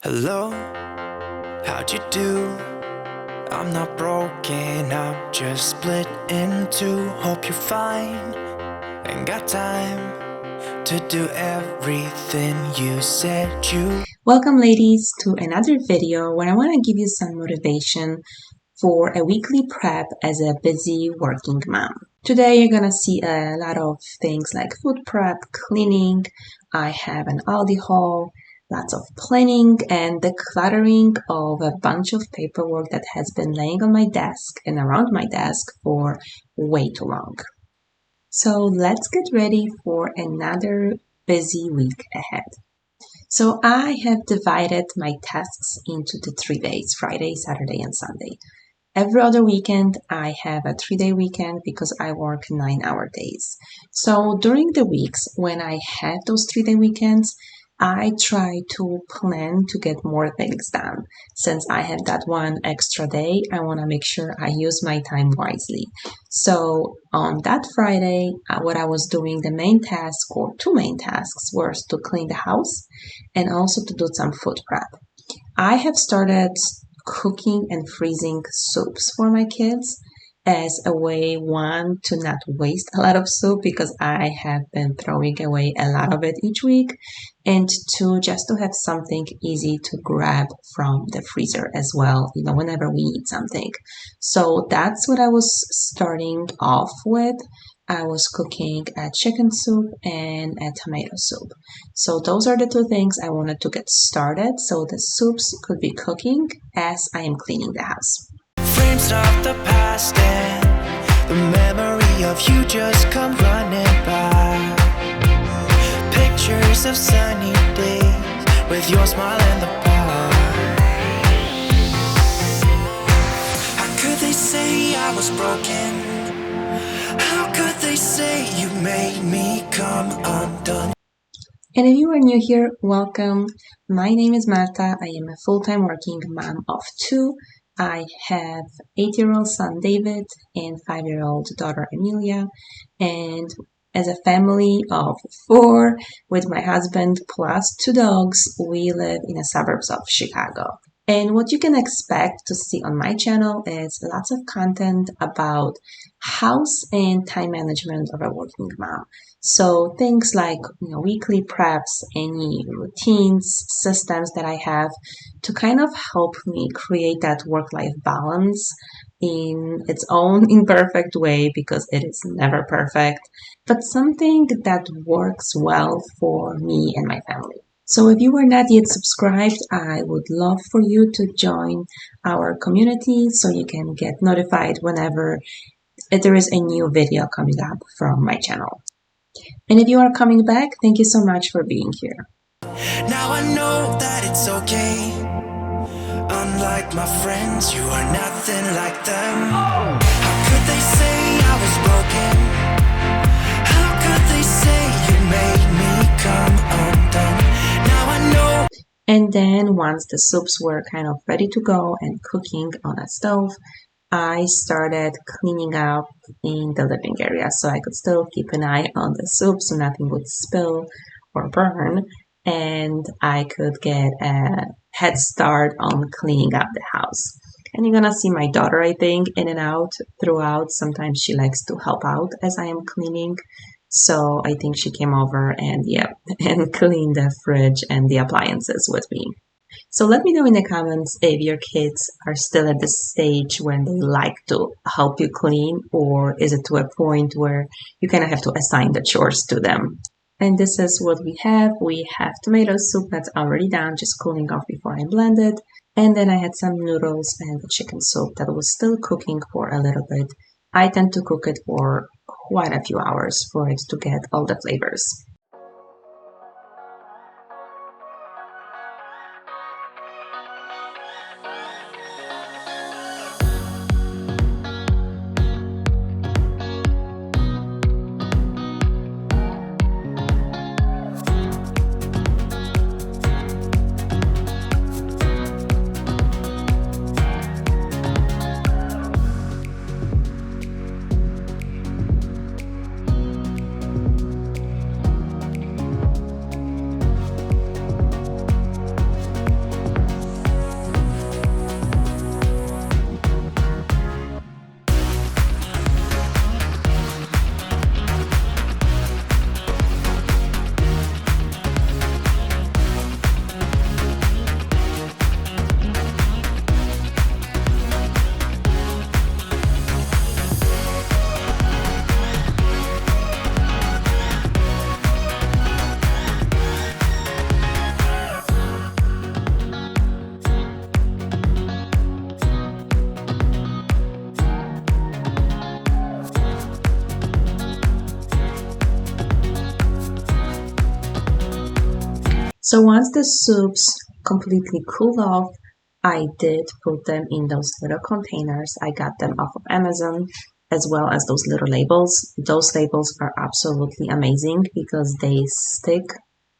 Hello, how'd you do? I'm not broken, I'm just split in two. Hope you're fine, ain't got time to do everything you said you. Welcome ladies to another video where I want to give you some motivation for a weekly prep as a busy working mom. Today you're gonna see a lot of things like food prep, cleaning. I have an Aldi haul, lots of planning and decluttering of a bunch of paperwork that has been laying on my desk and around my desk for way too long. So let's get ready for another busy week ahead. So I have divided my tasks into the 3 days, Friday, Saturday, and Sunday. Every other weekend, I have a 3-day weekend because I work 9-hour days. So during the weeks when I have those 3-day weekends, I try to plan to get more things done. Since I have that one extra day, I want to make sure I use my time wisely. So on that Friday, what I was doing, the main task or two main tasks was to clean the house and also to do some food prep. I have started cooking and freezing soups for my kids as a way, one, to not waste a lot of soup because I have been throwing away a lot of it each week, and two, just to have something easy to grab from the freezer as well, whenever we need something. So that's what I was starting off with. I was cooking a chicken soup and a tomato soup. So those are the two things I wanted to get started so the soups could be cooking as I am cleaning the house. Frames of the past and the memory of you just come running by. Pictures of sunny days with your smile in the bar. How could they say I was broken? How could they say you made me come undone? And if you are new here, welcome. My name is Marta. I am a full-time working mom of two. I have 8-year-old son David and 5-year-old daughter Emilia. And as a family of 4 with my husband plus 2 dogs, we live in the suburbs of Chicago. And what you can expect to see on my channel is lots of content about house and time management of a working mom. So things like weekly preps, any routines, systems that I have to kind of help me create that work-life balance in its own imperfect way, because it is never perfect, but something that works well for me and my family. So if you are not yet subscribed, I would love for you to join our community so you can get notified whenever there is a new video coming up from my channel. And if you are coming back, thank you so much for being here. Now I know that it's okay. Unlike my friends, you are nothing like them. How could they say I was broken? How could they say you made me come undone? Now I know. And then once the soups were kind of ready to go and cooking on a stove, I started cleaning up in the living area so I could still keep an eye on the soup so nothing would spill or burn, and I could get a head start on cleaning up the house. And you're gonna see my daughter, I think, in and out throughout. Sometimes she likes to help out as I am cleaning. So I think she came over and cleaned the fridge and the appliances with me. So let me know in the comments if your kids are still at the stage when they like to help you clean, or is it to a point where you kind of have to assign the chores to them. And this is what we have. We have tomato soup that's already done, just cooling off before I blend it. And then I had some noodles and the chicken soup that was still cooking for a little bit. I tend to cook it for quite a few hours for it to get all the flavors. So once the soups completely cooled off, I did put them in those little containers. I got them off of Amazon, as well as those little labels. Those labels are absolutely amazing because they stick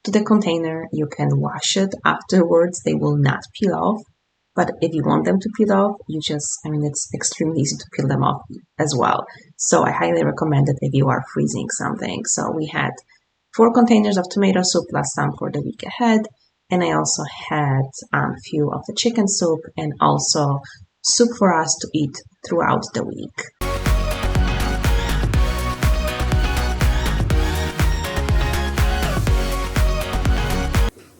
to the container. You can wash it afterwards. They will not peel off. But if you want them to peel off, it's extremely easy to peel them off as well. So I highly recommend it if you are freezing something. So we had 4 containers of tomato soup plus some for the week ahead. And I also had a few of the chicken soup and also soup for us to eat throughout the week.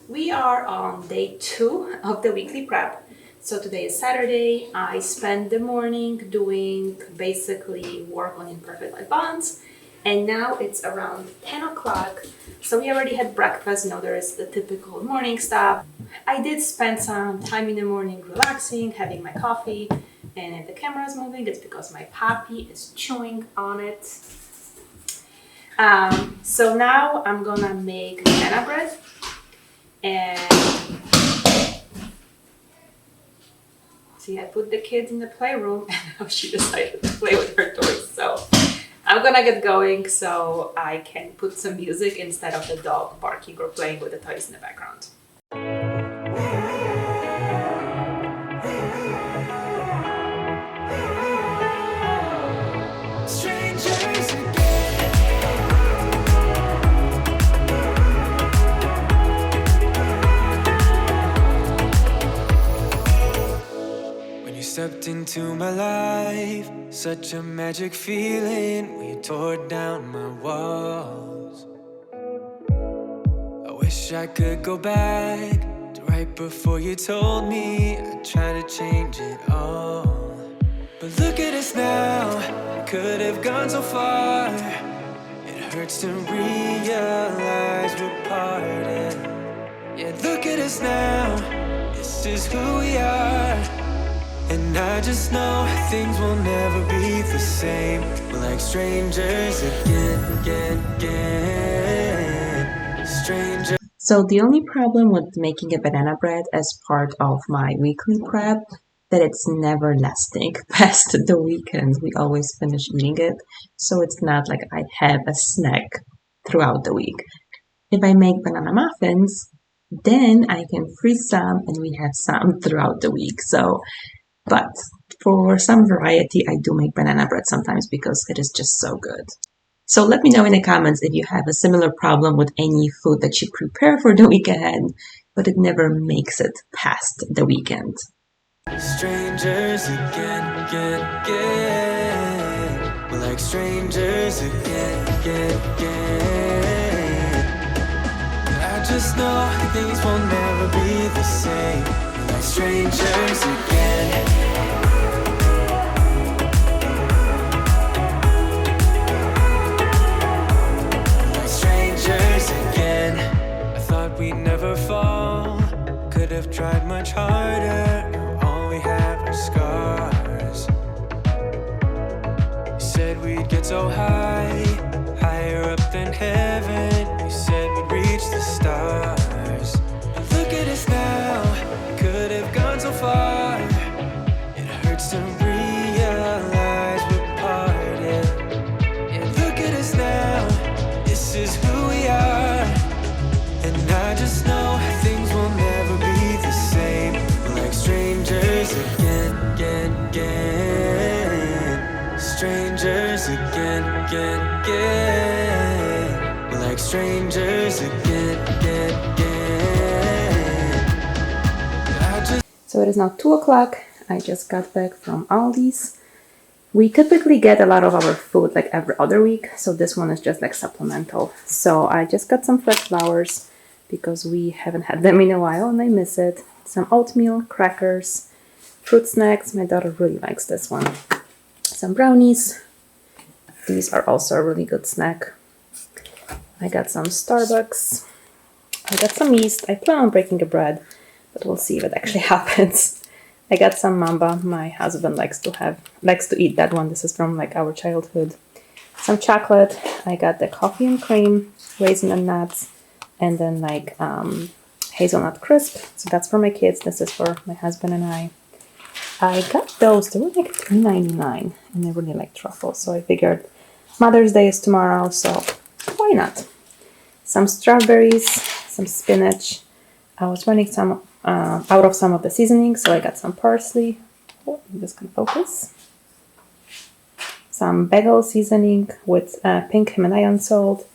We are on day 2 of the weekly prep. So today is Saturday. I spent the morning doing basically work on imperfect light balance. And now it's around 10 o'clock. So we already had breakfast. There is the typical morning stuff. I did spend some time in the morning relaxing, having my coffee. And if the camera is moving, it's because my puppy is chewing on it. So now I'm gonna make banana bread. And see, I put the kids in the playroom and now she decided to play with her toys. So I'm gonna get going so I can put some music instead of the dog barking or playing with the toys in the background. Stepped into my life, such a magic feeling when you tore down my walls. I wish I could go back to right before you told me I'd try to change it all. But look at us now, I could have gone so far. It hurts to realize we're parted. Yeah, look at us now, this is who we are. And I just know things will never be the same. We're like strangers again. Strangers. So the only problem with making a banana bread as part of my weekly prep, that it's never lasting past the weekend. We always finish eating it. So it's not like I have a snack throughout the week. If I make banana muffins, then I can freeze some and we have some throughout the week. But for some variety, I do make banana bread sometimes because it is just so good. So let me know in the comments if you have a similar problem with any food that you prepare for the week ahead, but it never makes it past the weekend. Strangers again. We're like strangers again. I just know things will never be the same. We're like strangers again. We'd never fall, could have tried much harder. Now all we have are scars. You said we'd get so high, higher up than heaven. You said we'd reach the stars. But look at us now, could have gone so far. It hurts to realize we're parted. Yeah, look at us now, this is who we are. And I just know things will never be the same. We're like strangers again. Strangers again. We're like strangers again. So it is now 2 o'clock. I just got back from Aldi's. We typically get a lot of our food like every other week, so this one is just like supplemental. So I just got some fresh flowers because we haven't had them in a while and I miss it. Some oatmeal, crackers, fruit snacks. My daughter really likes this one. Some brownies. These are also a really good snack. I got some Starbucks. I got some yeast. I plan on breaking the bread, but we'll see if it actually happens. I got some mamba. My husband likes to eat that one. This is from like our childhood. Some chocolate. I got the coffee and cream, raisin and nuts, and then like hazelnut crisp. So that's for my kids. This is for my husband and I. I got those. They were like $3.99 and I really like truffles. So I figured Mother's Day is tomorrow, so why not? Some strawberries, some spinach. I was running some out of some of the seasoning, so I got some parsley. Oh, this can focus. Some bagel seasoning with pink Himalayan salt,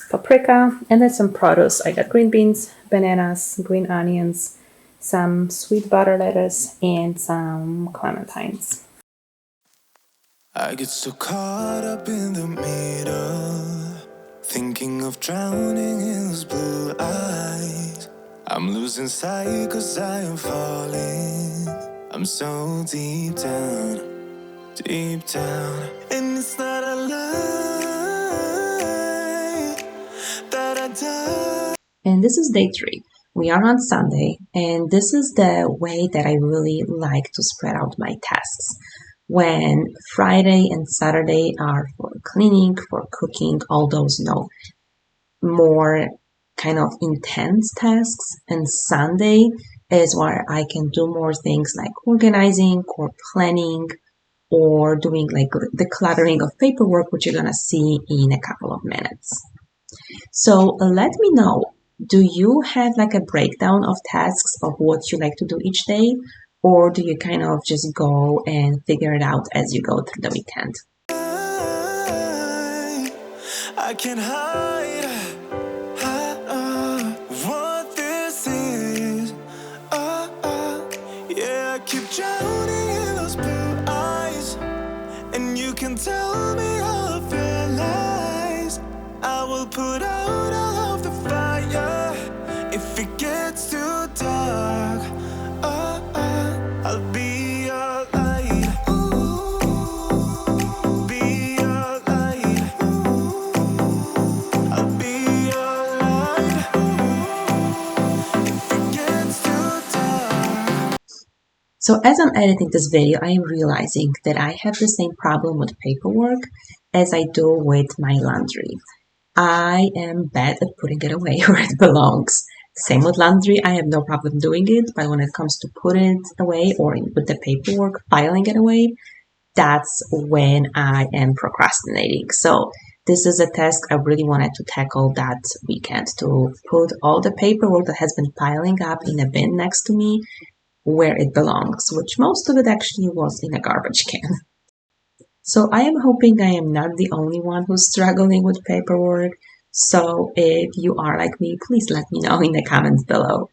paprika, and then some produce. I got green beans, bananas, green onions, some sweet butter lettuce, and some clementines. I get so caught up in the middle, thinking of drowning in those blue eyes. I'm losing sight 'cause I am falling. I'm so deep down, and it's not a lie that I die. And this is day 3. We are on Sunday, and this is the way that I really like to spread out my tasks. When Friday and Saturday are for cleaning, for cooking, all those, more kind of intense tasks, and Sunday is where I can do more things like organizing or planning or doing like the cluttering of paperwork, which you're gonna see in a couple of minutes. So let me know, do you have like a breakdown of tasks of what you like to do each day? Or do you kind of just go and figure it out as you go through the weekend? I can't hide what this is. Yeah, I keep drowning in those blue eyes, and you can tell me all of your lies. I will put out all of the fire if it gets too dark. I'll be your light. Be your light. I'll be your light. If it gets too dark. So as I'm editing this video, I am realizing that I have the same problem with paperwork as I do with my laundry. I am bad at putting it away where it belongs. Same with laundry, I have no problem doing it, but when it comes to put it away or with the paperwork, filing it away, that's when I am procrastinating. So this is a task I really wanted to tackle that weekend, to put all the paperwork that has been piling up in a bin next to me where it belongs, which most of it actually was in a garbage can. So I am hoping I am not the only one who's struggling with paperwork. So if you are like me, please let me know in the comments below.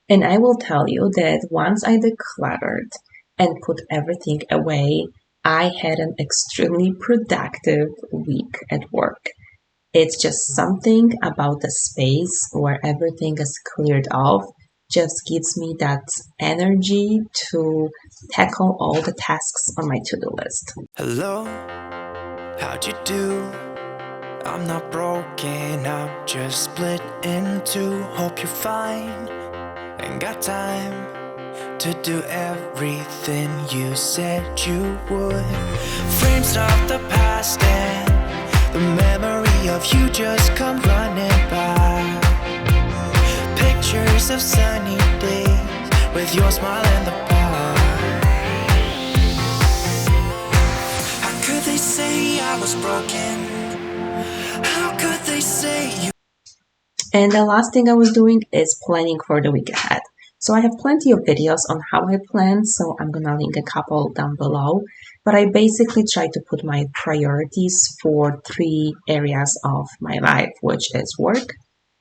And I will tell you that once I decluttered and put everything away, I had an extremely productive week at work. It's just something about the space where everything is cleared off just gives me that energy to tackle all the tasks on my to-do list. Hello, how'd you do? I'm not broken, I'm just split in two. Hope you're fine. Ain't got time to do everything you said you would. Frames of the past and the memory of you just come running by. Pictures of sunny days with your smile in the bar. was broken. How could they say you? And the last thing I was doing is planning for the week ahead. So I have plenty of videos on how I plan, so I'm gonna link a couple down below. But I basically try to put my priorities for 3 areas of my life, which is work,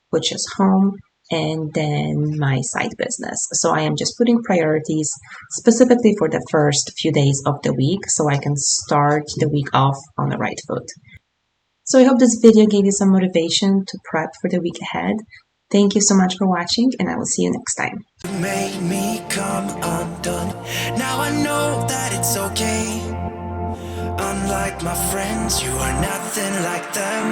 which is home, and then my side business. So I am just putting priorities specifically for the first few days of the week so I can start the week off on the right foot. So I hope this video gave you some motivation to prep for the week ahead. Thank you so much for watching, and I will see you next time. You made me come undone. Now I know that it's okay. Unlike my friends, you are nothing like them.